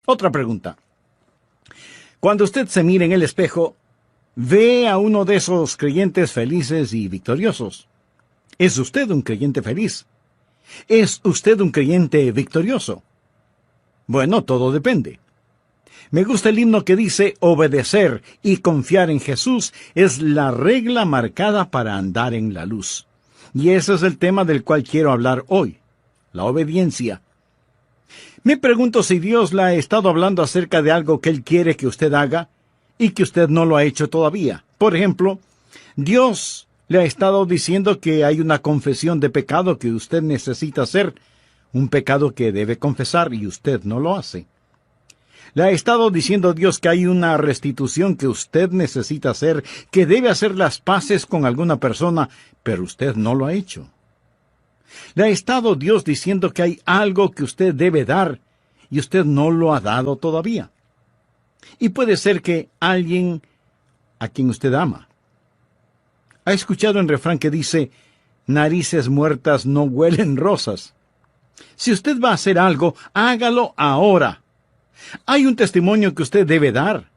Otra pregunta. Cuando usted se mira en el espejo, ¿ve a uno de esos creyentes felices y victoriosos? ¿Es usted un creyente feliz? ¿Es usted un creyente victorioso? Bueno, todo depende. Me gusta el himno que dice: obedecer y confiar en Jesús es la regla marcada para andar en la luz. Y ese es el tema del cual quiero hablar hoy, la obediencia. Me pregunto si Dios le ha estado hablando acerca de algo que Él quiere que usted haga y que usted no lo ha hecho todavía. Por ejemplo, Dios le ha estado diciendo que hay una confesión de pecado que usted necesita hacer, un pecado que debe confesar y usted no lo hace. Le ha estado diciendo Dios que hay una restitución que usted necesita hacer, que debe hacer las paces con alguna persona, pero usted no lo ha hecho. Le ha estado Dios diciendo que hay algo que usted debe dar, y usted no lo ha dado todavía. Y puede ser que alguien a quien usted ama. ¿Ha escuchado el refrán que dice: narices muertas no huelen rosas? Si usted va a hacer algo, hágalo ahora. Hay un testimonio que usted debe dar.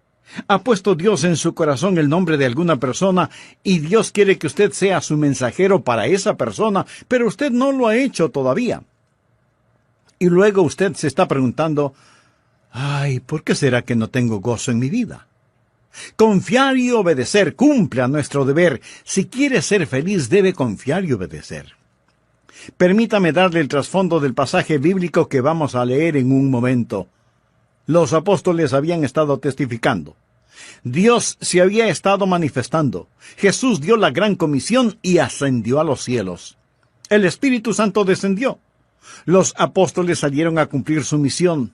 Ha puesto Dios en su corazón el nombre de alguna persona y Dios quiere que usted sea su mensajero para esa persona, pero usted no lo ha hecho todavía. Y luego usted se está preguntando: ay, ¿por qué será que no tengo gozo en mi vida? Confiar y obedecer, cumpla nuestro deber. Si quiere ser feliz, debe confiar y obedecer. Permítame darle el trasfondo del pasaje bíblico que vamos a leer en un momento. Los apóstoles habían estado testificando. Dios se había estado manifestando. Jesús dio la gran comisión y ascendió a los cielos. El Espíritu Santo descendió. Los apóstoles salieron a cumplir su misión.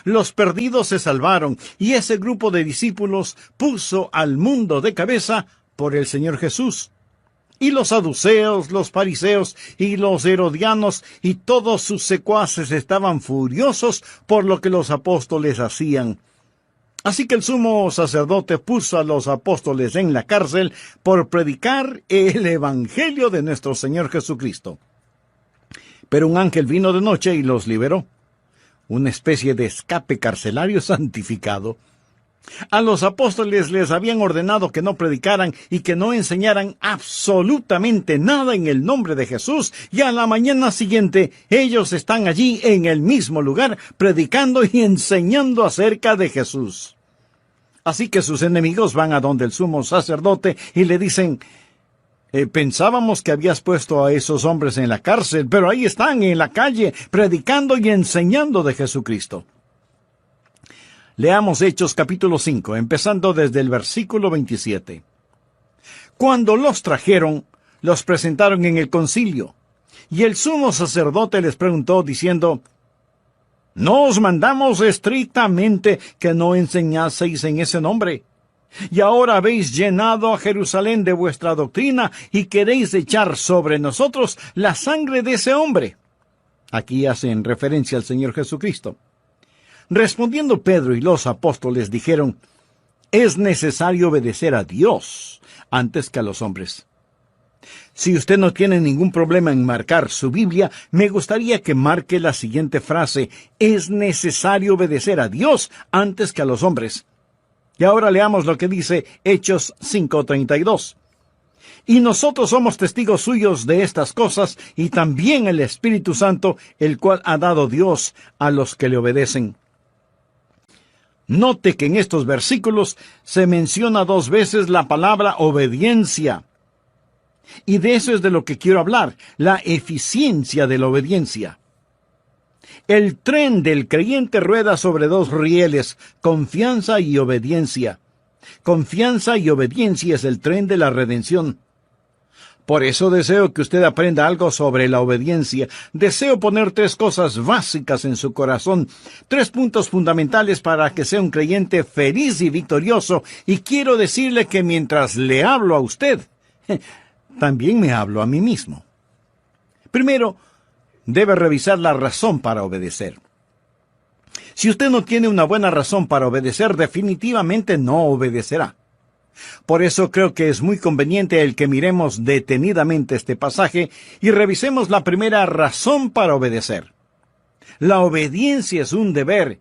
Los perdidos se salvaron y ese grupo de discípulos puso al mundo de cabeza por el Señor Jesús. Y los saduceos, los fariseos y los herodianos y todos sus secuaces estaban furiosos por lo que los apóstoles hacían. Así que el sumo sacerdote puso a los apóstoles en la cárcel por predicar el evangelio de nuestro Señor Jesucristo. Pero un ángel vino de noche y los liberó. Una especie de escape carcelario santificado. A los apóstoles les habían ordenado que no predicaran y que no enseñaran absolutamente nada en el nombre de Jesús, y a la mañana siguiente ellos están allí en el mismo lugar predicando y enseñando acerca de Jesús. Así que sus enemigos van a donde el sumo sacerdote y le dicen: pensábamos que habías puesto a esos hombres en la cárcel, pero ahí están en la calle predicando y enseñando de Jesucristo. Leamos Hechos capítulo 5, empezando desde el versículo 27. Cuando los trajeron, los presentaron en el concilio, y el sumo sacerdote les preguntó, diciendo: ¿no os mandamos estrictamente que no enseñaseis en ese nombre? Y ahora habéis llenado a Jerusalén de vuestra doctrina, y queréis echar sobre nosotros la sangre de ese hombre. Aquí hacen referencia al Señor Jesucristo. Respondiendo Pedro y los apóstoles dijeron: es necesario obedecer a Dios antes que a los hombres. Si usted no tiene ningún problema en marcar su Biblia, me gustaría que marque la siguiente frase: es necesario obedecer a Dios antes que a los hombres. Y ahora leamos lo que dice Hechos 5:32. Y nosotros somos testigos suyos de estas cosas, y también el Espíritu Santo, el cual ha dado Dios a los que le obedecen. Note que en estos versículos se menciona 2 veces la palabra obediencia. Y de eso es de lo que quiero hablar, la eficiencia de la obediencia. El tren del creyente rueda sobre 2 rieles, confianza y obediencia. Confianza y obediencia es el tren de la redención. Por eso deseo que usted aprenda algo sobre la obediencia. Deseo poner 3 cosas básicas en su corazón, 3 puntos fundamentales para que sea un creyente feliz y victorioso. Y quiero decirle que mientras le hablo a usted, también me hablo a mí mismo. Primero, debe revisar la razón para obedecer. Si usted no tiene una buena razón para obedecer, definitivamente no obedecerá. Por eso creo que es muy conveniente el que miremos detenidamente este pasaje y revisemos la primera razón para obedecer. La obediencia es un deber,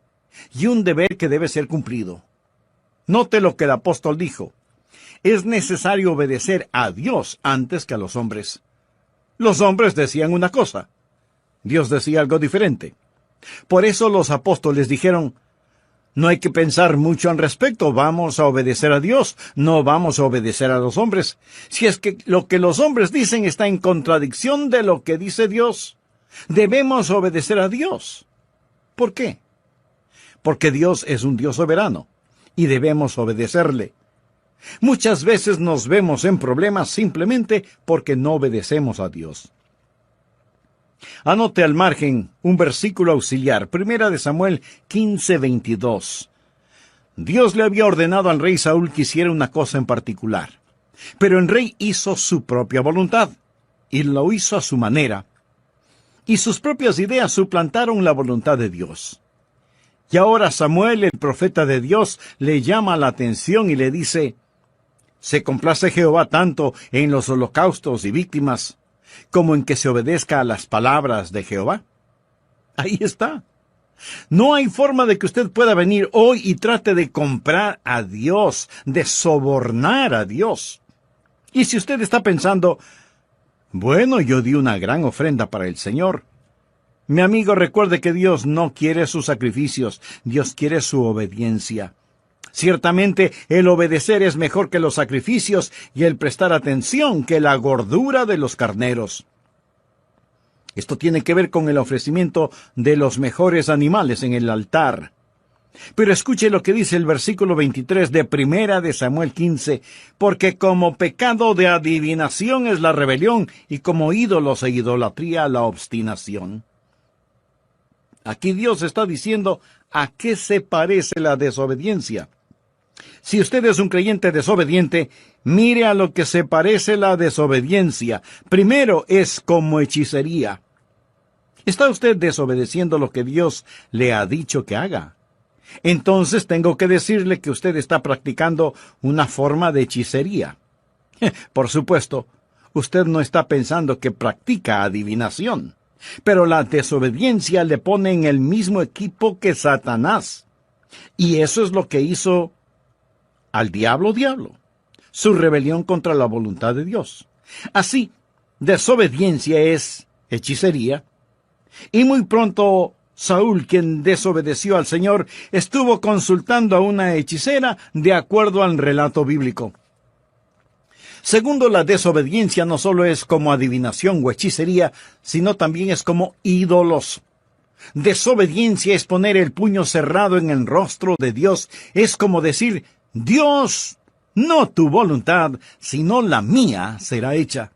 y un deber que debe ser cumplido. Note lo que el apóstol dijo. Es necesario obedecer a Dios antes que a los hombres. Los hombres decían una cosa. Dios decía algo diferente. Por eso los apóstoles dijeron, no hay que pensar mucho al respecto, vamos a obedecer a Dios, no vamos a obedecer a los hombres. Si es que lo que los hombres dicen está en contradicción de lo que dice Dios, debemos obedecer a Dios. ¿Por qué? Porque Dios es un Dios soberano y debemos obedecerle. Muchas veces nos vemos en problemas simplemente porque no obedecemos a Dios. Anote al margen un versículo auxiliar, 1 Samuel 15:22. Dios le había ordenado al rey Saúl que hiciera una cosa en particular, pero el rey hizo su propia voluntad, y lo hizo a su manera, y sus propias ideas suplantaron la voluntad de Dios. Y ahora Samuel, el profeta de Dios, le llama la atención y le dice, ¿se complace Jehová tanto en los holocaustos y víctimas como en que se obedezca a las palabras de Jehová? Ahí está. No hay forma de que usted pueda venir hoy y trate de comprar a Dios, de sobornar a Dios. Y si usted está pensando, bueno, yo di una gran ofrenda para el Señor. Mi amigo, recuerde que Dios no quiere sus sacrificios, Dios quiere su obediencia. Ciertamente, el obedecer es mejor que los sacrificios y el prestar atención que la gordura de los carneros. Esto tiene que ver con el ofrecimiento de los mejores animales en el altar. Pero escuche lo que dice el versículo 23 de 1 Samuel 15, porque como pecado de adivinación es la rebelión y como ídolos e idolatría la obstinación. Aquí Dios está diciendo a qué se parece la desobediencia. Si usted es un creyente desobediente, mire a lo que se parece la desobediencia. Primero es como hechicería. ¿Está usted desobedeciendo lo que Dios le ha dicho que haga? Entonces tengo que decirle que usted está practicando una forma de hechicería. Por supuesto, usted no está pensando que practica adivinación, pero la desobediencia le pone en el mismo equipo que Satanás. Y eso es lo que hizo al diablo, su rebelión contra la voluntad de Dios. Así, desobediencia es hechicería, y muy pronto Saúl, quien desobedeció al Señor, estuvo consultando a una hechicera de acuerdo al relato bíblico. Segundo, la desobediencia no solo es como adivinación o hechicería, sino también es como ídolos. Desobediencia es poner el puño cerrado en el rostro de Dios, es como decir, Dios, no tu voluntad, sino la mía será hecha.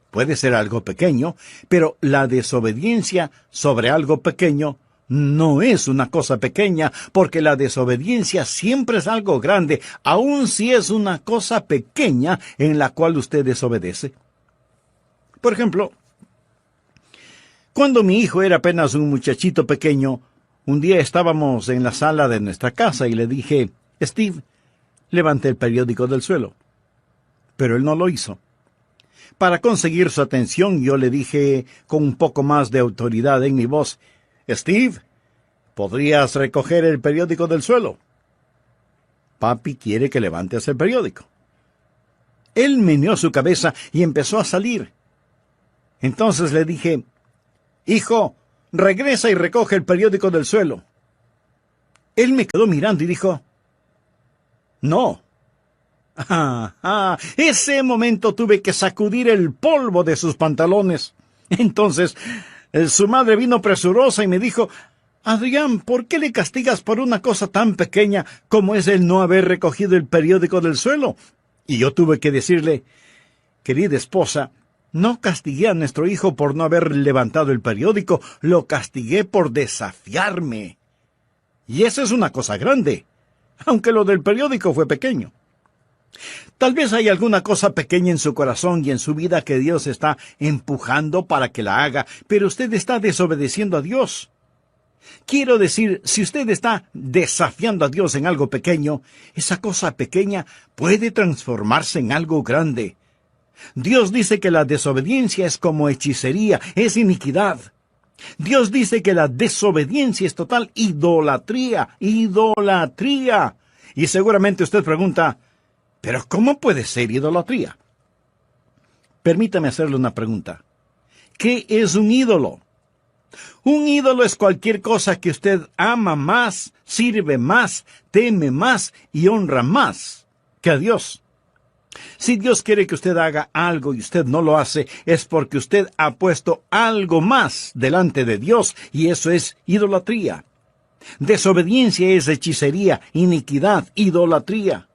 Puede ser algo pequeño, pero la desobediencia sobre algo pequeño no es una cosa pequeña, porque la desobediencia siempre es algo grande, aun si es una cosa pequeña en la cual usted desobedece. Por ejemplo, cuando mi hijo era apenas un muchachito pequeño, un día estábamos en la sala de nuestra casa y le dije, Steve, levante el periódico del suelo. Pero él no lo hizo. Para conseguir su atención, yo le dije con un poco más de autoridad en mi voz, Steve, ¿podrías recoger el periódico del suelo? Papi quiere que levantes el periódico. Él meneó su cabeza y empezó a salir. Entonces le dije, hijo, regresa y recoge el periódico del suelo. Él me quedó mirando y dijo, no. Ese momento tuve que sacudir el polvo de sus pantalones. Entonces, su madre vino presurosa y me dijo, Adrián, ¿por qué le castigas por una cosa tan pequeña como es el no haber recogido el periódico del suelo? Y yo tuve que decirle, querida esposa, no castigué a nuestro hijo por no haber levantado el periódico, lo castigué por desafiarme. Y esa es una cosa grande, aunque lo del periódico fue pequeño. Tal vez hay alguna cosa pequeña en su corazón y en su vida que Dios está empujando para que la haga, pero usted está desobedeciendo a Dios. Quiero decir, si usted está desafiando a Dios en algo pequeño, esa cosa pequeña puede transformarse en algo grande. Dios dice que la desobediencia es como hechicería, es iniquidad. Dios dice que la desobediencia es total idolatría, idolatría. Y seguramente usted pregunta, ¿pero cómo puede ser idolatría? Permítame hacerle una pregunta. ¿Qué es un ídolo? Un ídolo es cualquier cosa que usted ama más, sirve más, teme más y honra más que a Dios. Si Dios quiere que usted haga algo y usted no lo hace, es porque usted ha puesto algo más delante de Dios, y eso es idolatría. Desobediencia es hechicería, iniquidad, idolatría.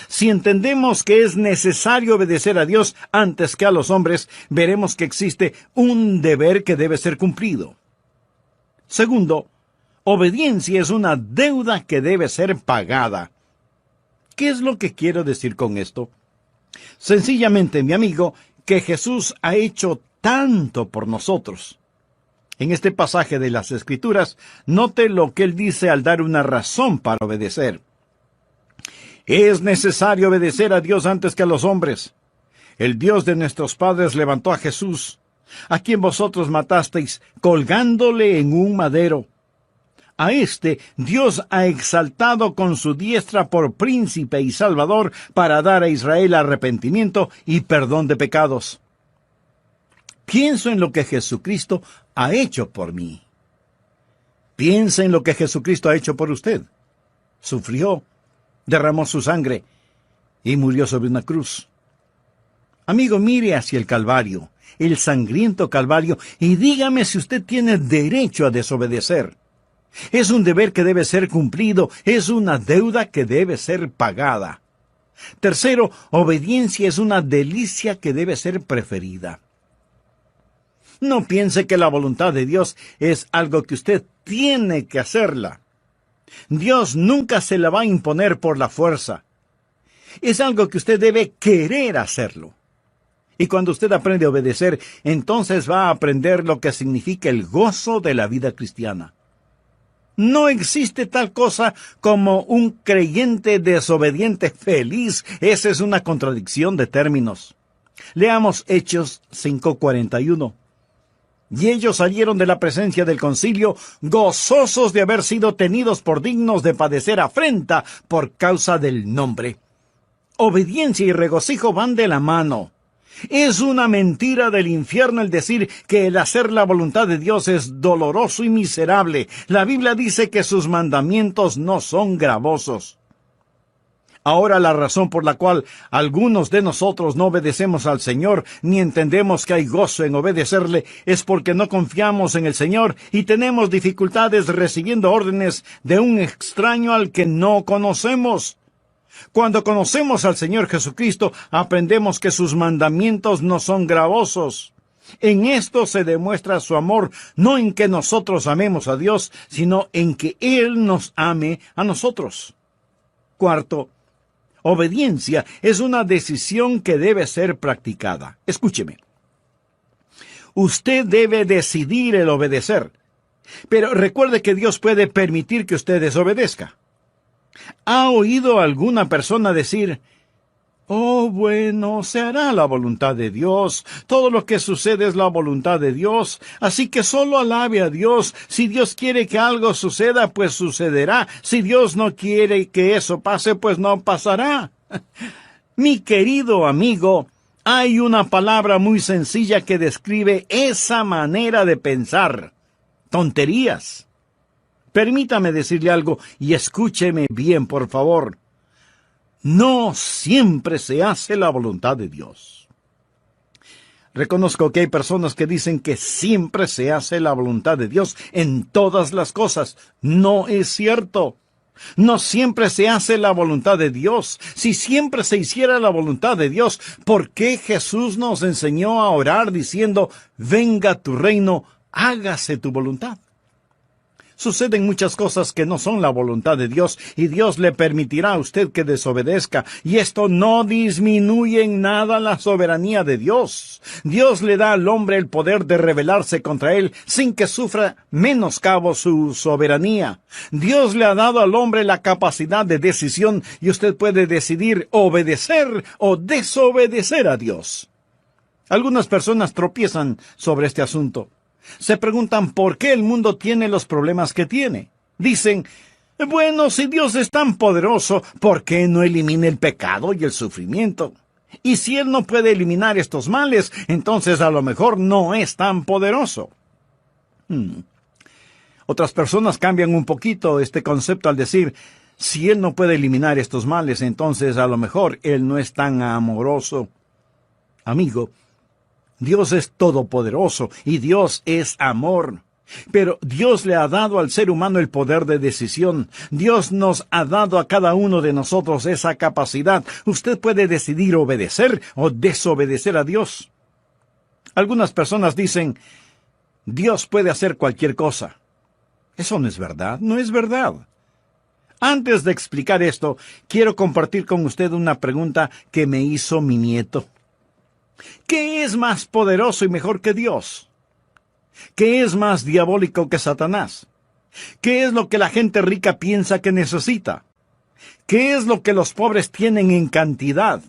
Si entendemos que es necesario obedecer a Dios antes que a los hombres, veremos que existe un deber que debe ser cumplido. Segundo, obediencia es una deuda que debe ser pagada. ¿Qué es lo que quiero decir con esto? Sencillamente, mi amigo, que Jesús ha hecho tanto por nosotros. En este pasaje de las Escrituras, note lo que él dice al dar una razón para obedecer. Es necesario obedecer a Dios antes que a los hombres. El Dios de nuestros padres levantó a Jesús, a quien vosotros matasteis, colgándole en un madero. A este Dios ha exaltado con su diestra por príncipe y salvador para dar a Israel arrepentimiento y perdón de pecados. Pienso en lo que Jesucristo ha hecho por mí. Piensa en lo que Jesucristo ha hecho por usted. Sufrió, derramó su sangre y murió sobre una cruz. Amigo, mire hacia el Calvario, el sangriento Calvario, y dígame si usted tiene derecho a desobedecer. Es un deber que debe ser cumplido, es una deuda que debe ser pagada. Tercero, obediencia es una delicia que debe ser preferida. No piense que la voluntad de Dios es algo que usted tiene que hacerla. Dios nunca se la va a imponer por la fuerza. Es algo que usted debe querer hacerlo. Y cuando usted aprende a obedecer, entonces va a aprender lo que significa el gozo de la vida cristiana. No existe tal cosa como un creyente desobediente feliz. Esa es una contradicción de términos. Leamos Hechos 5:41. Y ellos salieron de la presencia del concilio, gozosos de haber sido tenidos por dignos de padecer afrenta por causa del nombre. Obediencia y regocijo van de la mano. Es una mentira del infierno el decir que el hacer la voluntad de Dios es doloroso y miserable. La Biblia dice que sus mandamientos no son gravosos. Ahora la razón por la cual algunos de nosotros no obedecemos al Señor, ni entendemos que hay gozo en obedecerle, es porque no confiamos en el Señor y tenemos dificultades recibiendo órdenes de un extraño al que no conocemos. Cuando conocemos al Señor Jesucristo, aprendemos que sus mandamientos no son gravosos. En esto se demuestra su amor, no en que nosotros amemos a Dios, sino en que Él nos ame a nosotros. Cuarto, obediencia es una decisión que debe ser practicada. Escúcheme. Usted debe decidir el obedecer, pero recuerde que Dios puede permitir que usted desobedezca. ¿Ha oído alguna persona decir, oh, bueno, se hará la voluntad de Dios, todo lo que sucede es la voluntad de Dios, así que solo alabe a Dios, si Dios quiere que algo suceda, pues sucederá, si Dios no quiere que eso pase, pues no pasará? Mi querido amigo, hay una palabra muy sencilla que describe esa manera de pensar: tonterías. Permítame decirle algo y escúcheme bien, por favor. No siempre se hace la voluntad de Dios. Reconozco que hay personas que dicen que siempre se hace la voluntad de Dios en todas las cosas. No es cierto. No siempre se hace la voluntad de Dios. Si siempre se hiciera la voluntad de Dios, ¿por qué Jesús nos enseñó a orar diciendo, venga tu reino, hágase tu voluntad? Suceden muchas cosas que no son la voluntad de Dios, y Dios le permitirá a usted que desobedezca, y esto no disminuye en nada la soberanía de Dios. Dios le da al hombre el poder de rebelarse contra él sin que sufra menoscabo su soberanía. Dios le ha dado al hombre la capacidad de decisión, y usted puede decidir obedecer o desobedecer a Dios. Algunas personas tropiezan sobre este asunto. Se preguntan por qué el mundo tiene los problemas que tiene. Dicen, bueno, si Dios es tan poderoso, ¿por qué no elimina el pecado y el sufrimiento? Y si Él no puede eliminar estos males, entonces a lo mejor no es tan poderoso. Otras personas cambian un poquito este concepto al decir, si Él no puede eliminar estos males, entonces a lo mejor Él no es tan amoroso. Amigo, Dios es todopoderoso y Dios es amor. Pero Dios le ha dado al ser humano el poder de decisión. Dios nos ha dado a cada uno de nosotros esa capacidad. Usted puede decidir obedecer o desobedecer a Dios. Algunas personas dicen, Dios puede hacer cualquier cosa. Eso no es verdad, no es verdad. Antes de explicar esto, quiero compartir con usted una pregunta que me hizo mi nieto. ¿Qué es más poderoso y mejor que Dios? ¿Qué es más diabólico que Satanás? ¿Qué es lo que la gente rica piensa que necesita? ¿Qué es lo que los pobres tienen en cantidad?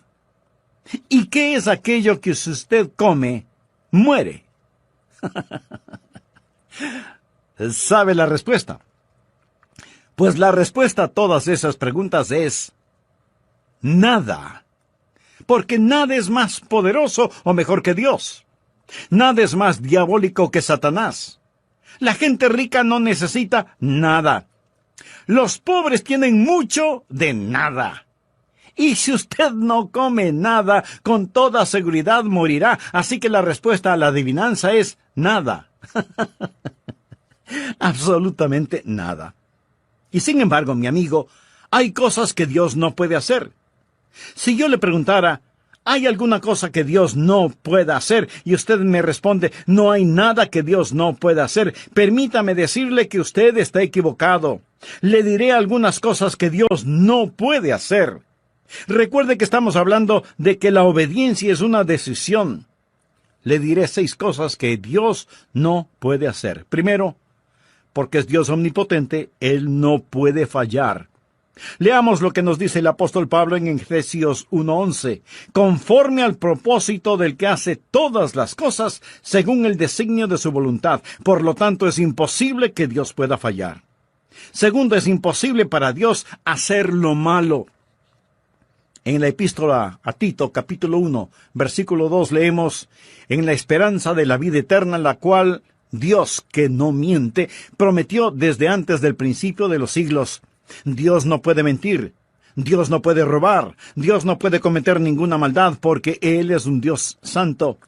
¿Y qué es aquello que si usted come, muere? ¿Sabe la respuesta? Pues la respuesta a todas esas preguntas es nada. Porque nada es más poderoso o mejor que Dios. Nada es más diabólico que Satanás. La gente rica no necesita nada. Los pobres tienen mucho de nada. Y si usted no come nada, con toda seguridad morirá. Así que la respuesta a la adivinanza es nada. Absolutamente nada. Y sin embargo, mi amigo, hay cosas que Dios no puede hacer. Si yo le preguntara, ¿hay alguna cosa que Dios no pueda hacer? Y usted me responde, no hay nada que Dios no pueda hacer. Permítame decirle que usted está equivocado. Le diré algunas cosas que Dios no puede hacer. Recuerde que estamos hablando de que la obediencia es una decisión. Le diré 6 cosas que Dios no puede hacer. Primero, porque es Dios omnipotente, Él no puede fallar. Leamos lo que nos dice el apóstol Pablo en Efesios 1:11. Conforme al propósito del que hace todas las cosas según el designio de su voluntad. Por lo tanto, es imposible que Dios pueda fallar. Segundo, es imposible para Dios hacer lo malo. En la epístola a Tito, capítulo 1, versículo 2, leemos, en la esperanza de la vida eterna, la cual Dios, que no miente, prometió desde antes del principio de los siglos. Dios no puede mentir, Dios no puede robar, Dios no puede cometer ninguna maldad porque Él es un Dios santo.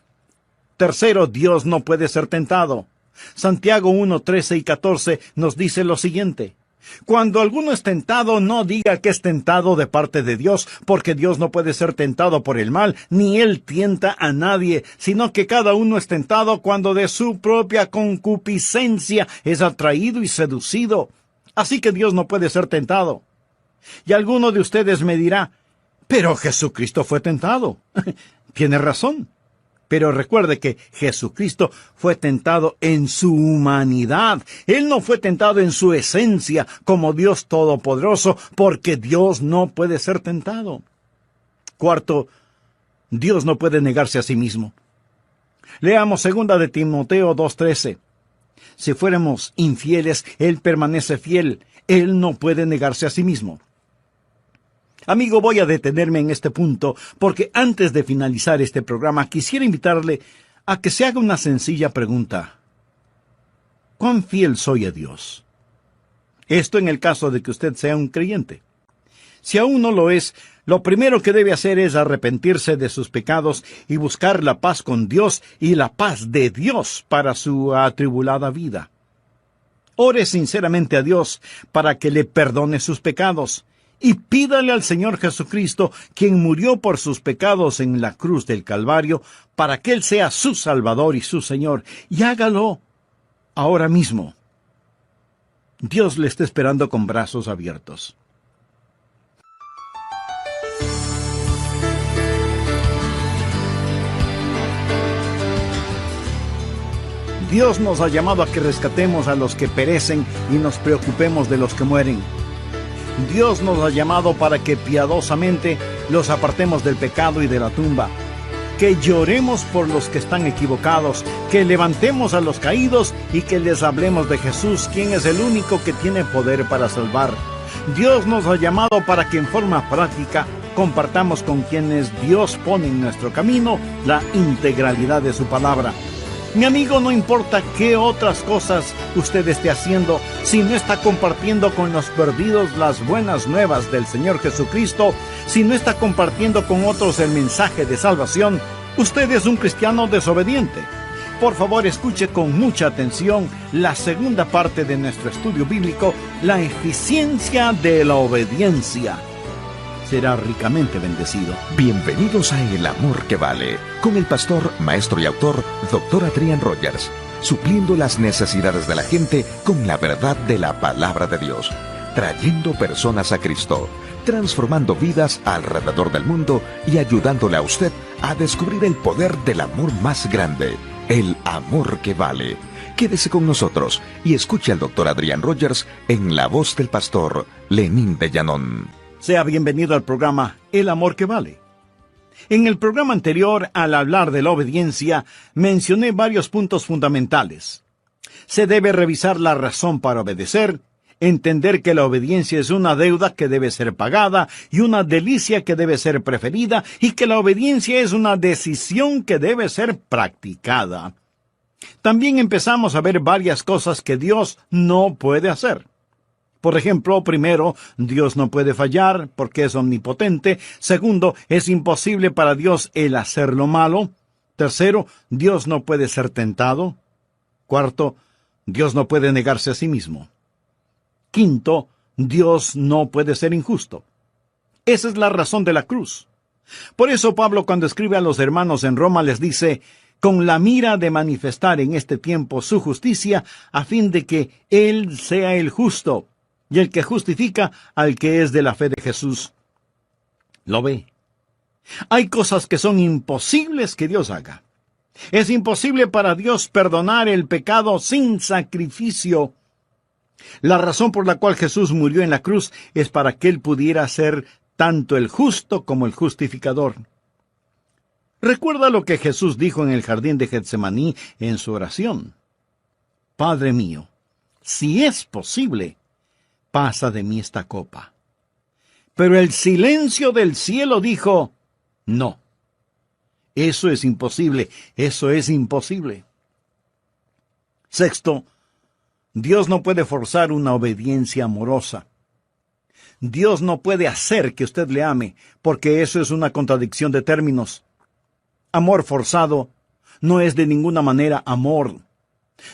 Tercero, Dios no puede ser tentado. Santiago 1, 13 y 14 nos dice lo siguiente. Cuando alguno es tentado, no diga que es tentado de parte de Dios, porque Dios no puede ser tentado por el mal, ni Él tienta a nadie, sino que cada uno es tentado cuando de su propia concupiscencia es atraído y seducido. Así que Dios no puede ser tentado. Y alguno de ustedes me dirá, pero Jesucristo fue tentado. Tiene razón. Pero recuerde que Jesucristo fue tentado en su humanidad. Él no fue tentado en su esencia como Dios Todopoderoso, porque Dios no puede ser tentado. Cuarto, Dios no puede negarse a sí mismo. Leamos 2 de Timoteo 2:13. Si fuéramos infieles, Él permanece fiel. Él no puede negarse a sí mismo. Amigo, voy a detenerme en este punto porque antes de finalizar este programa quisiera invitarle a que se haga una sencilla pregunta. ¿Cuán fiel soy a Dios? Esto en el caso de que usted sea un creyente. Si aún no lo es, lo primero que debe hacer es arrepentirse de sus pecados y buscar la paz con Dios y la paz de Dios para su atribulada vida. Ore sinceramente a Dios para que le perdone sus pecados. Y pídale al Señor Jesucristo, quien murió por sus pecados en la cruz del Calvario, para que Él sea su Salvador y su Señor. Y hágalo ahora mismo. Dios le está esperando con brazos abiertos. Dios nos ha llamado a que rescatemos a los que perecen y nos preocupemos de los que mueren. Dios nos ha llamado para que piadosamente los apartemos del pecado y de la tumba. que lloremos por los que están equivocados, que levantemos a los caídos y que les hablemos de Jesús, quien es el único que tiene poder para salvar. Dios nos ha llamado para que en forma práctica compartamos con quienes Dios pone en nuestro camino la integralidad de su palabra. Mi amigo, no importa qué otras cosas usted esté haciendo, si no está compartiendo con los perdidos las buenas nuevas del Señor Jesucristo, si no está compartiendo con otros el mensaje de salvación, usted es un cristiano desobediente. Por favor, escuche con mucha atención la segunda parte de nuestro estudio bíblico, la eficiencia de la obediencia. Será ricamente bendecido. Bienvenidos a El Amor que Vale, con el pastor, maestro y autor, Dr. Adrian Rogers, supliendo las necesidades de la gente con la verdad de la palabra de Dios, trayendo personas a Cristo, transformando vidas alrededor del mundo y ayudándole a usted a descubrir el poder del amor más grande, el amor que vale. Quédese con nosotros y escuche al Dr. Adrian Rogers en la voz del pastor Lenín de Llanón. Sea bienvenido al programa El Amor que Vale. En el programa anterior, al hablar de la obediencia, mencioné varios puntos fundamentales. Se debe revisar la razón para obedecer, entender que la obediencia es una deuda que debe ser pagada y una delicia que debe ser preferida, y que la obediencia es una decisión que debe ser practicada. También empezamos a ver varias cosas que Dios no puede hacer. Por ejemplo, primero, Dios no puede fallar porque es omnipotente. Segundo, es imposible para Dios el hacer lo malo. Tercero, Dios no puede ser tentado. Cuarto, Dios no puede negarse a sí mismo. Quinto, Dios no puede ser injusto. Esa es la razón de la cruz. Por eso Pablo, cuando escribe a los hermanos en Roma, les dice: con la mira de manifestar en este tiempo su justicia, a fin de que Él sea el justo y el que justifica al que es de la fe de Jesús. ¿Lo ve? Hay cosas que son imposibles que Dios haga. Es imposible para Dios perdonar el pecado sin sacrificio. La razón por la cual Jesús murió en la cruz es para que Él pudiera ser tanto el justo como el justificador. Recuerda lo que Jesús dijo en el jardín de Getsemaní en su oración: Padre mío, si es posible, pasa de mí esta copa. Pero el silencio del cielo dijo: no. Eso es imposible, eso es imposible. Sexto, Dios no puede forzar una obediencia amorosa. Dios no puede hacer que usted le ame, porque eso es una contradicción de términos. Amor forzado no es de ninguna manera amor.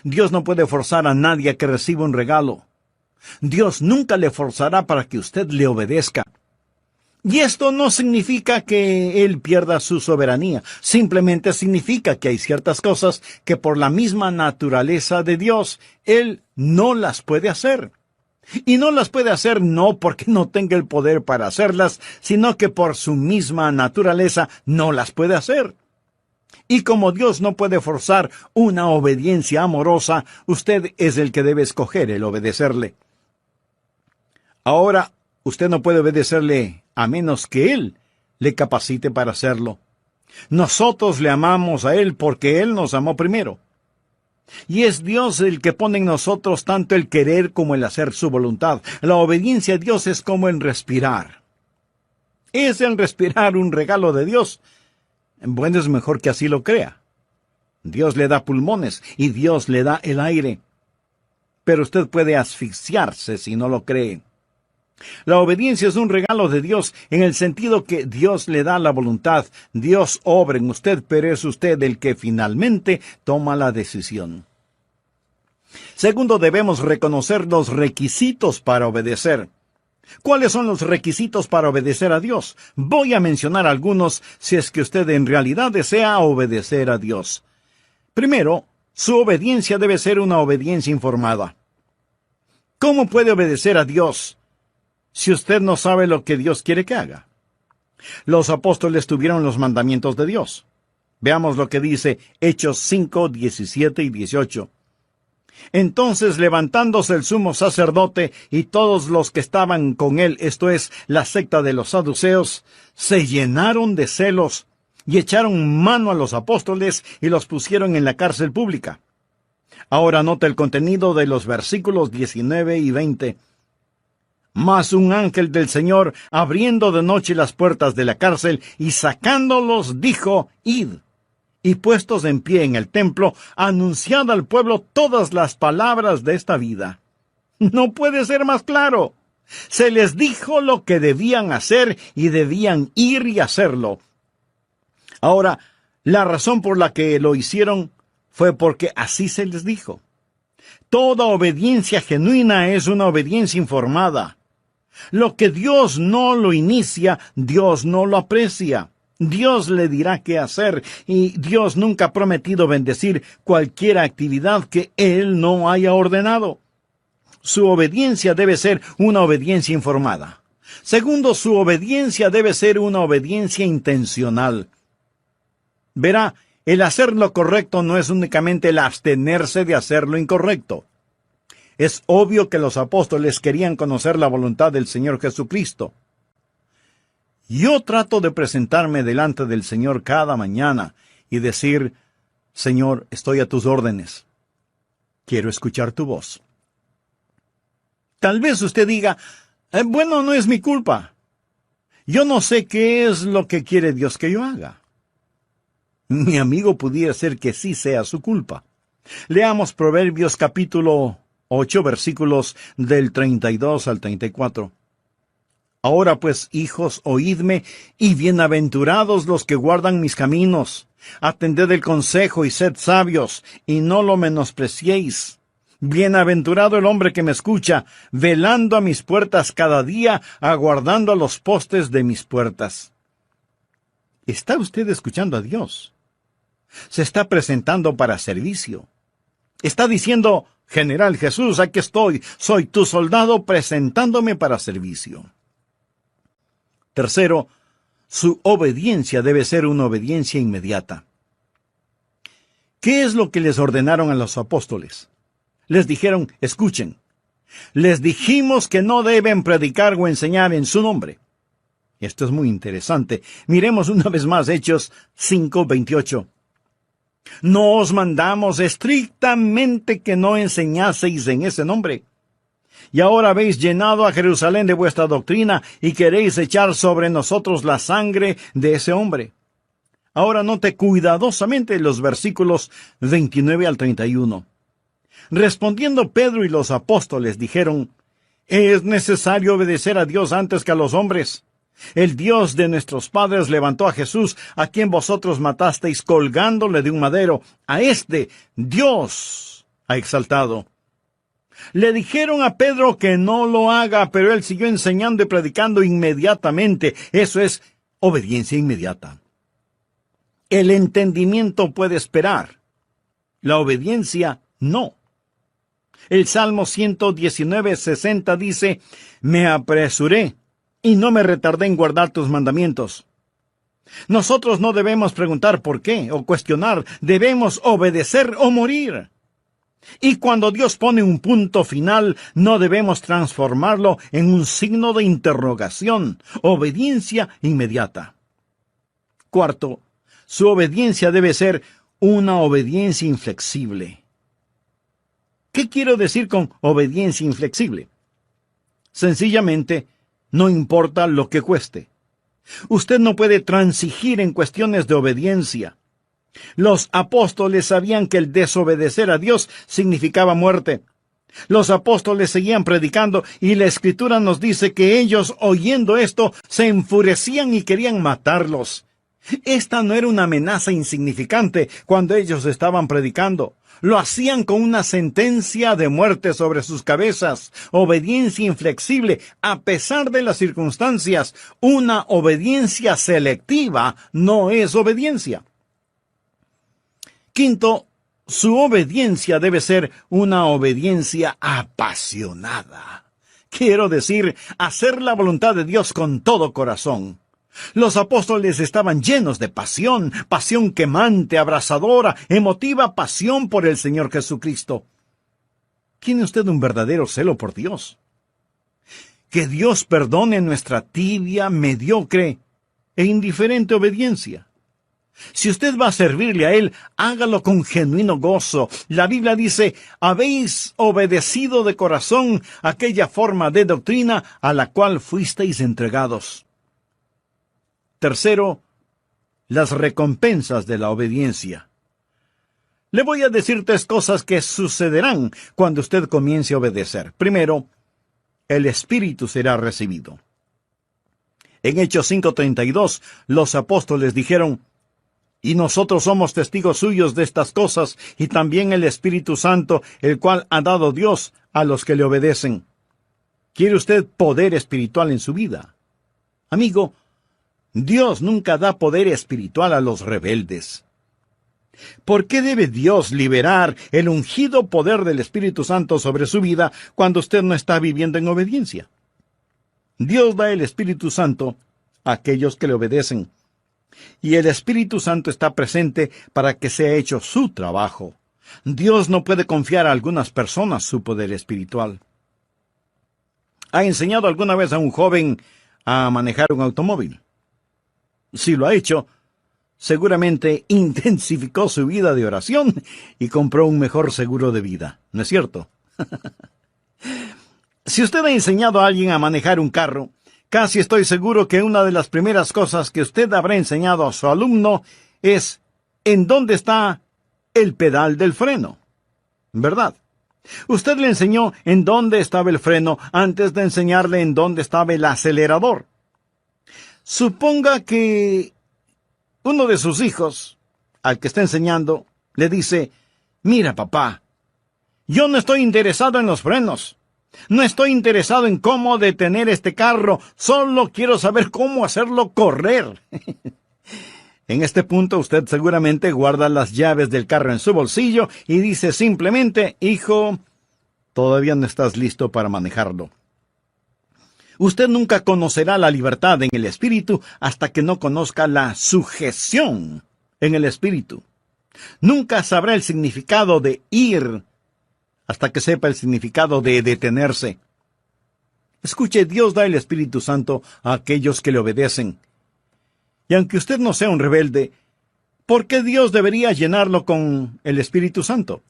Dios no puede forzar a nadie a que reciba un regalo. Dios nunca le forzará para que usted le obedezca. Y esto no significa que Él pierda su soberanía. Simplemente significa que hay ciertas cosas que por la misma naturaleza de Dios, Él no las puede hacer. Y no las puede hacer no porque no tenga el poder para hacerlas, sino que por su misma naturaleza no las puede hacer. Y como Dios no puede forzar una obediencia amorosa, usted es el que debe escoger el obedecerle. Ahora, usted no puede obedecerle a menos que Él le capacite para hacerlo. Nosotros le amamos a Él porque Él nos amó primero. Y es Dios el que pone en nosotros tanto el querer como el hacer su voluntad. La obediencia a Dios es como el respirar. ¿Es el respirar un regalo de Dios? Bueno, es mejor que así lo crea. Dios le da pulmones y Dios le da el aire. Pero usted puede asfixiarse si no lo cree. La obediencia es un regalo de Dios en el sentido que Dios le da la voluntad. Dios obra en usted, pero es usted el que finalmente toma la decisión. Segundo, debemos reconocer los requisitos para obedecer. ¿Cuáles son los requisitos para obedecer a Dios? Voy a mencionar algunos si es que usted en realidad desea obedecer a Dios. Primero, su obediencia debe ser una obediencia informada. ¿Cómo puede obedecer a Dios si usted no sabe lo que Dios quiere que haga? Los apóstoles tuvieron los mandamientos de Dios. Veamos lo que dice Hechos 5, 17 y 18. Entonces, levantándose el sumo sacerdote y todos los que estaban con él, esto es, la secta de los saduceos, se llenaron de celos y echaron mano a los apóstoles y los pusieron en la cárcel pública. Ahora nota el contenido de los versículos 19 y 20. Mas un ángel del Señor, abriendo de noche las puertas de la cárcel y sacándolos, dijo: Id, y puestos en pie en el templo, anunciad al pueblo todas las palabras de esta vida. No puede ser más claro. Se les dijo lo que debían hacer y debían ir y hacerlo. Ahora, la razón por la que lo hicieron fue porque así se les dijo. Toda obediencia genuina es una obediencia informada. Lo que Dios no lo inicia, Dios no lo aprecia. Dios le dirá qué hacer, y Dios nunca ha prometido bendecir cualquier actividad que Él no haya ordenado. Su obediencia debe ser una obediencia informada. Segundo, su obediencia debe ser una obediencia intencional. Verá, el hacer lo correcto no es únicamente el abstenerse de hacer lo incorrecto. Es obvio que los apóstoles querían conocer la voluntad del Señor Jesucristo. Yo trato de presentarme delante del Señor cada mañana y decir: Señor, estoy a tus órdenes. Quiero escuchar tu voz. Tal vez usted diga: bueno, no es mi culpa. Yo no sé qué es lo que quiere Dios que yo haga. Mi amigo, pudiera ser que sí sea su culpa. Leamos Proverbios capítulo 8, versículos del 32 al 34. Ahora pues, hijos, oídme, y bienaventurados los que guardan mis caminos. Atended el consejo y sed sabios, y no lo menospreciéis. Bienaventurado el hombre que me escucha, velando a mis puertas cada día, aguardando a los postes de mis puertas. ¿Está usted escuchando a Dios? Se está presentando para servicio. Está diciendo: General Jesús, aquí estoy, soy tu soldado presentándome para servicio. Tercero, su obediencia debe ser una obediencia inmediata. ¿Qué es lo que les ordenaron a los apóstoles? Les dijeron: escuchen, les dijimos que no deben predicar o enseñar en su nombre. Esto es muy interesante. Miremos una vez más Hechos 5:28. No os mandamos estrictamente que no enseñaseis en ese nombre. Y ahora habéis llenado a Jerusalén de vuestra doctrina y queréis echar sobre nosotros la sangre de ese hombre. Ahora note cuidadosamente los versículos 29 al 31. Respondiendo Pedro y los apóstoles dijeron: es necesario obedecer a Dios antes que a los hombres. El Dios de nuestros padres levantó a Jesús, a quien vosotros matasteis colgándole de un madero. A este Dios ha exaltado. Le dijeron a Pedro que no lo haga, pero él siguió enseñando y predicando inmediatamente. Eso es obediencia inmediata. El entendimiento puede esperar. La obediencia no. El Salmo 119:60 dice: me apresuré y no me retardé en guardar tus mandamientos. Nosotros no debemos preguntar por qué o cuestionar, debemos obedecer o morir. Y cuando Dios pone un punto final, no debemos transformarlo en un signo de interrogación. Obediencia inmediata. Cuarto, su obediencia debe ser una obediencia inflexible. ¿Qué quiero decir con obediencia inflexible? Sencillamente, no importa lo que cueste. Usted no puede transigir en cuestiones de obediencia. Los apóstoles sabían que el desobedecer a Dios significaba muerte. Los apóstoles seguían predicando y la Escritura nos dice que ellos, oyendo esto, se enfurecían y querían matarlos. Esta no era una amenaza insignificante cuando ellos estaban predicando. Lo hacían con una sentencia de muerte sobre sus cabezas. Obediencia inflexible, a pesar de las circunstancias. Una obediencia selectiva no es obediencia. Quinto, su obediencia debe ser una obediencia apasionada. Quiero decir, hacer la voluntad de Dios con todo corazón. Los apóstoles estaban llenos de pasión, pasión quemante, abrasadora, emotiva pasión por el Señor Jesucristo. ¿Tiene usted un verdadero celo por Dios? Que Dios perdone nuestra tibia, mediocre e indiferente obediencia. Si usted va a servirle a Él, hágalo con genuino gozo. La Biblia dice, habéis obedecido de corazón aquella forma de doctrina a la cual fuisteis entregados. Tercero, las recompensas de la obediencia. Le voy a decir 3 cosas que sucederán cuando usted comience a obedecer. Primero, el Espíritu será recibido. En Hechos 5:32, los apóstoles dijeron, y nosotros somos testigos suyos de estas cosas, y también el Espíritu Santo, el cual ha dado Dios a los que le obedecen. ¿Quiere usted poder espiritual en su vida? Amigo, Dios nunca da poder espiritual a los rebeldes. ¿Por qué debe Dios liberar el ungido poder del Espíritu Santo sobre su vida cuando usted no está viviendo en obediencia? Dios da el Espíritu Santo a aquellos que le obedecen. Y el Espíritu Santo está presente para que sea hecho su trabajo. Dios no puede confiar a algunas personas su poder espiritual. ¿Ha enseñado alguna vez a un joven a manejar un automóvil? Si lo ha hecho, seguramente intensificó su vida de oración y compró un mejor seguro de vida, ¿no es cierto? Si usted ha enseñado a alguien a manejar un carro, casi estoy seguro que una de las primeras cosas que usted habrá enseñado a su alumno es en dónde está el pedal del freno, ¿verdad? Usted le enseñó en dónde estaba el freno antes de enseñarle en dónde estaba el acelerador. Suponga que uno de sus hijos, al que está enseñando, le dice, mira papá, yo no estoy interesado en los frenos. No estoy interesado en cómo detener este carro, solo quiero saber cómo hacerlo correr. En este punto usted seguramente guarda las llaves del carro en su bolsillo y dice simplemente, hijo, todavía no estás listo para manejarlo. Usted nunca conocerá la libertad en el Espíritu hasta que no conozca la sujeción en el Espíritu. Nunca sabrá el significado de ir hasta que sepa el significado de detenerse. Escuche, Dios da el Espíritu Santo a aquellos que le obedecen. Y aunque usted no sea un rebelde, ¿por qué Dios debería llenarlo con el Espíritu Santo?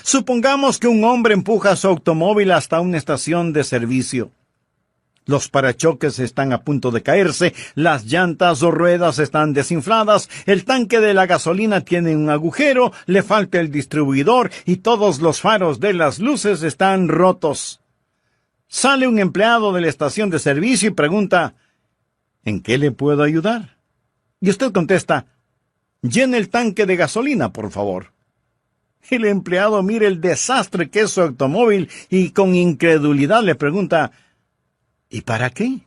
Supongamos que un hombre empuja su automóvil hasta una estación de servicio. Los parachoques están a punto de caerse, las llantas o ruedas están desinfladas, el tanque de la gasolina tiene un agujero, le falta el distribuidor y todos los faros de las luces están rotos. Sale un empleado de la estación de servicio y pregunta, ¿en qué le puedo ayudar? Y usted contesta, llene el tanque de gasolina, por favor. El empleado mira el desastre que es su automóvil y con incredulidad le pregunta, ¿y para qué?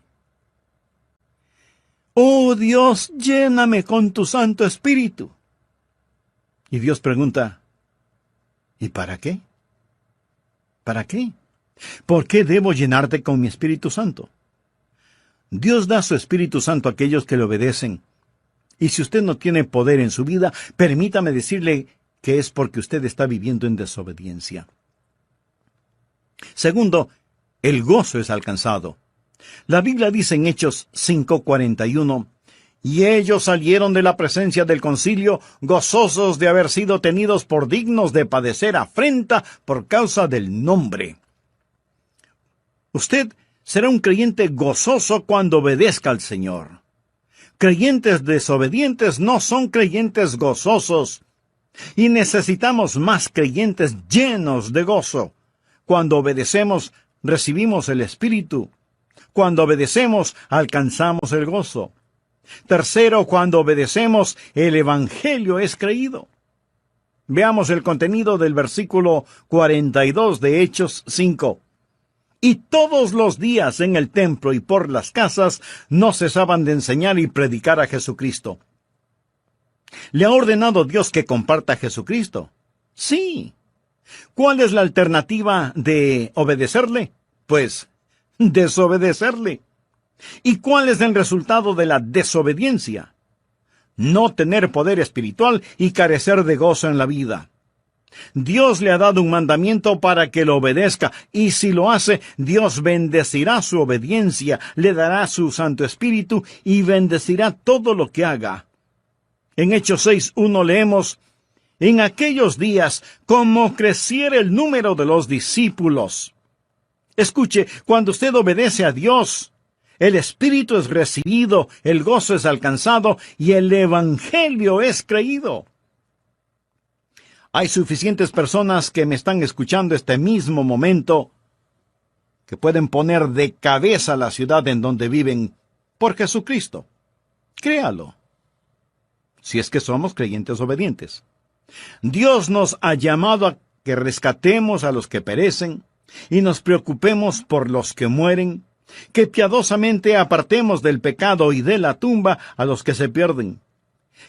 Oh Dios, lléname con tu Santo Espíritu. Y Dios pregunta, ¿y para qué? ¿Para qué? ¿Por qué debo llenarte con mi Espíritu Santo? Dios da su Espíritu Santo a aquellos que le obedecen. Y si usted no tiene poder en su vida, permítame decirle que es porque usted está viviendo en desobediencia. Segundo, el gozo es alcanzado. La Biblia dice en Hechos 5:41, y ellos salieron de la presencia del concilio gozosos de haber sido tenidos por dignos de padecer afrenta por causa del nombre. Usted será un creyente gozoso cuando obedezca al Señor. Creyentes desobedientes no son creyentes gozosos. Y necesitamos más creyentes llenos de gozo. Cuando obedecemos, recibimos el Espíritu. Cuando obedecemos, alcanzamos el gozo. Tercero, cuando obedecemos, el Evangelio es creído. Veamos el contenido del versículo 42 de Hechos 5. Y todos los días en el templo y por las casas no cesaban de enseñar y predicar a Jesucristo. ¿Le ha ordenado Dios que comparta a Jesucristo? Sí. ¿Cuál es la alternativa de obedecerle? Pues, desobedecerle. ¿Y cuál es el resultado de la desobediencia? No tener poder espiritual y carecer de gozo en la vida. Dios le ha dado un mandamiento para que lo obedezca, y si lo hace, Dios bendecirá su obediencia, le dará su Santo Espíritu y bendecirá todo lo que haga. En Hechos 6:1 leemos: en aquellos días, como creciera el número de los discípulos. Escuche, cuando usted obedece a Dios, el Espíritu es recibido, el gozo es alcanzado y el Evangelio es creído. Hay suficientes personas que me están escuchando este mismo momento que pueden poner de cabeza la ciudad en donde viven por Jesucristo. Créalo, si es que somos creyentes obedientes. Dios nos ha llamado a que rescatemos a los que perecen y nos preocupemos por los que mueren, que piadosamente apartemos del pecado y de la tumba a los que se pierden,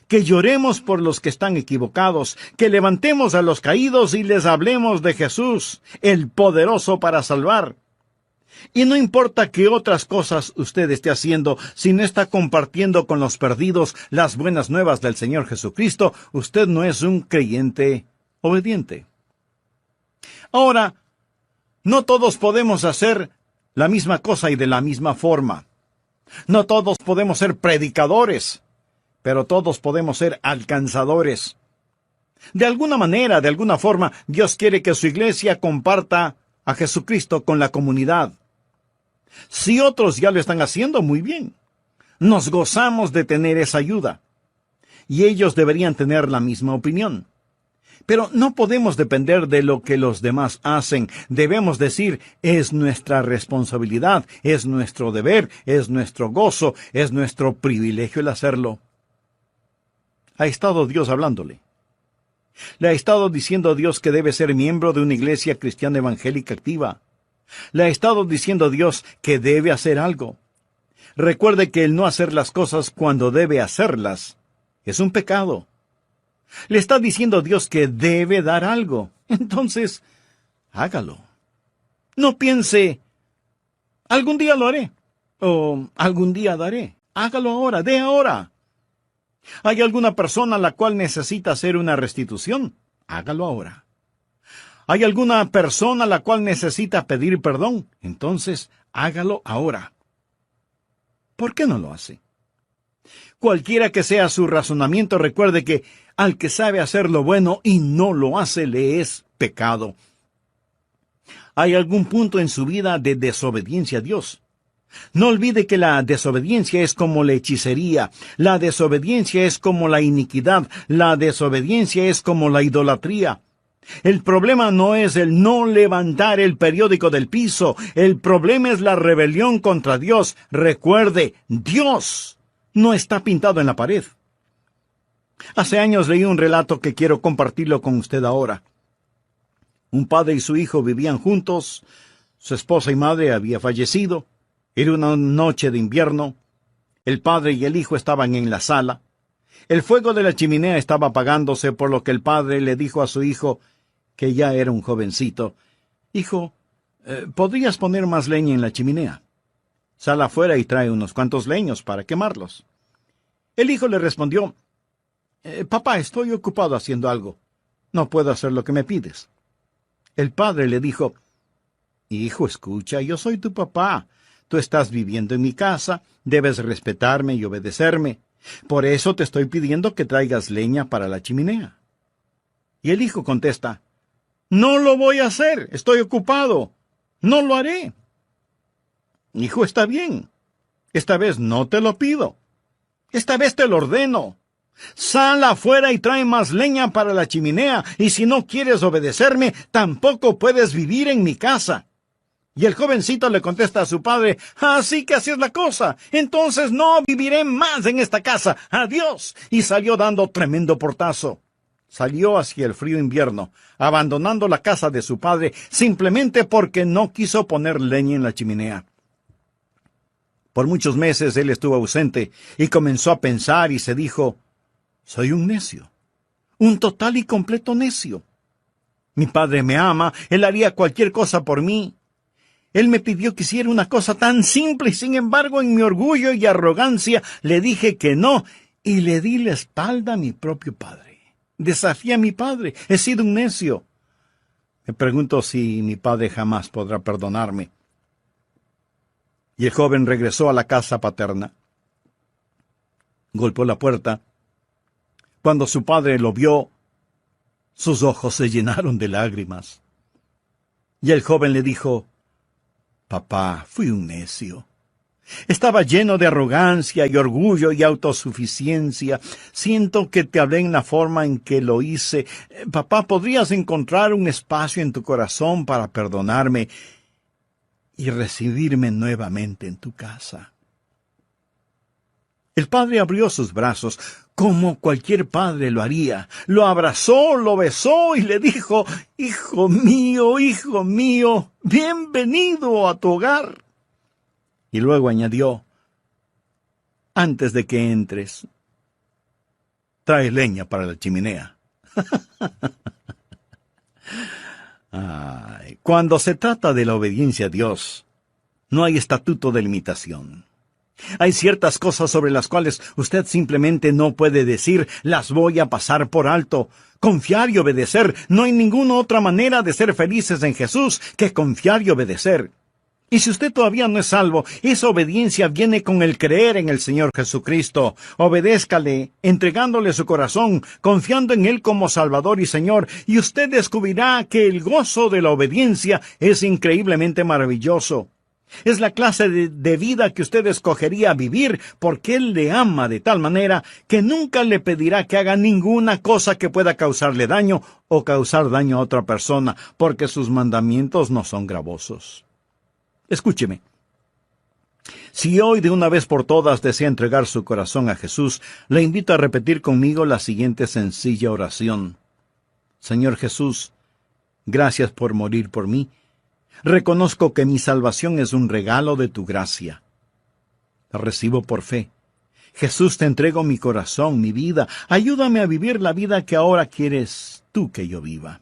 que lloremos por los que están equivocados, que levantemos a los caídos y les hablemos de Jesús, el poderoso para salvar. Y no importa qué otras cosas usted esté haciendo, si no está compartiendo con los perdidos las buenas nuevas del Señor Jesucristo, usted no es un creyente obediente. Ahora, no todos podemos hacer la misma cosa y de la misma forma. No todos podemos ser predicadores, pero todos podemos ser alcanzadores. De alguna manera, de alguna forma, Dios quiere que su iglesia comparta a Jesucristo con la comunidad. Si otros ya lo están haciendo, muy bien. Nos gozamos de tener esa ayuda. Y ellos deberían tener la misma opinión. Pero no podemos depender de lo que los demás hacen. Debemos decir, es nuestra responsabilidad, es nuestro deber, es nuestro gozo, es nuestro privilegio el hacerlo. Ha estado Dios hablándole. Le ha estado diciendo a Dios que debe ser miembro de una iglesia cristiana evangélica activa. Le ha estado diciendo a Dios que debe hacer algo. Recuerde que el no hacer las cosas cuando debe hacerlas es un pecado. Le está diciendo a Dios que debe dar algo. Entonces, hágalo. No piense, algún día lo haré, o algún día daré. Hágalo ahora, dé ahora. ¿Hay alguna persona a la cual necesita hacer una restitución? Hágalo ahora. ¿Hay alguna persona a la cual necesita pedir perdón? Entonces, hágalo ahora. ¿Por qué no lo hace? Cualquiera que sea su razonamiento, recuerde que al que sabe hacer lo bueno y no lo hace, le es pecado. ¿Hay algún punto en su vida de desobediencia a Dios? No olvide que la desobediencia es como la hechicería, la desobediencia es como la iniquidad, la desobediencia es como la idolatría. El problema no es el no levantar el periódico del piso, el problema es la rebelión contra Dios. Recuerde, Dios no está pintado en la pared. Hace años leí un relato que quiero compartirlo con usted ahora. Un padre y su hijo vivían juntos, su esposa y madre había fallecido, era una noche de invierno, el padre y el hijo estaban en la sala, el fuego de la chimenea estaba apagándose, por lo que el padre le dijo a su hijo, que ya era un jovencito: hijo, ¿podrías poner más leña en la chimenea? Sal afuera y trae unos cuantos leños para quemarlos. El hijo le respondió: papá, estoy ocupado haciendo algo. No puedo hacer lo que me pides. El padre le dijo: hijo, escucha, yo soy tu papá. Tú estás viviendo en mi casa, debes respetarme y obedecerme. Por eso te estoy pidiendo que traigas leña para la chimenea. Y el hijo contesta: no lo voy a hacer, estoy ocupado. No lo haré. Hijo, está bien. Esta vez no te lo pido. Esta vez te lo ordeno. Sal afuera y trae más leña para la chimenea, y si no quieres obedecerme, tampoco puedes vivir en mi casa. Y el jovencito le contesta a su padre: así que así es la cosa, entonces no viviré más en esta casa, adiós. Y salió dando tremendo portazo. Salió hacia el frío invierno, abandonando la casa de su padre, simplemente porque no quiso poner leña en la chimenea. Por muchos meses él estuvo ausente, y comenzó a pensar y se dijo: soy un necio, un total y completo necio. Mi padre me ama, él haría cualquier cosa por mí. Él me pidió que hiciera una cosa tan simple y sin embargo en mi orgullo y arrogancia le dije que no y le di la espalda a mi propio padre. Desafié a mi padre, he sido un necio. Me pregunto si mi padre jamás podrá perdonarme. Y el joven regresó a la casa paterna. Golpeó la puerta Cuando su padre lo vio, sus ojos se llenaron de lágrimas. Y el joven le dijo: «Papá, fui un necio. Estaba lleno de arrogancia y orgullo y autosuficiencia. Siento que te hablé en la forma en que lo hice. Papá, ¿podrías encontrar un espacio en tu corazón para perdonarme y recibirme nuevamente en tu casa?» El padre abrió sus brazos, como cualquier padre lo haría. Lo abrazó, lo besó y le dijo: hijo mío, bienvenido a tu hogar». Y luego añadió: «Antes de que entres, trae leña para la chimenea». Cuando se trata de la obediencia a Dios, no hay estatuto de limitación. Hay ciertas cosas sobre las cuales usted simplemente no puede decir: «Las voy a pasar por alto». Confiar y obedecer. No hay ninguna otra manera de ser felices en Jesús que confiar y obedecer. Y si usted todavía no es salvo, esa obediencia viene con el creer en el Señor Jesucristo. Obedézcale, entregándole su corazón, confiando en Él como Salvador y Señor, y usted descubrirá que el gozo de la obediencia es increíblemente maravilloso. Es la clase de vida que usted escogería vivir, porque Él le ama de tal manera que nunca le pedirá que haga ninguna cosa que pueda causarle daño o causar daño a otra persona, porque sus mandamientos no son gravosos. Escúcheme. Si hoy de una vez por todas desea entregar su corazón a Jesús, le invito a repetir conmigo la siguiente sencilla oración. Señor Jesús, gracias por morir por mí. Reconozco que mi salvación es un regalo de tu gracia. La recibo por fe. Jesús, te entrego mi corazón, mi vida. Ayúdame a vivir la vida que ahora quieres tú que yo viva.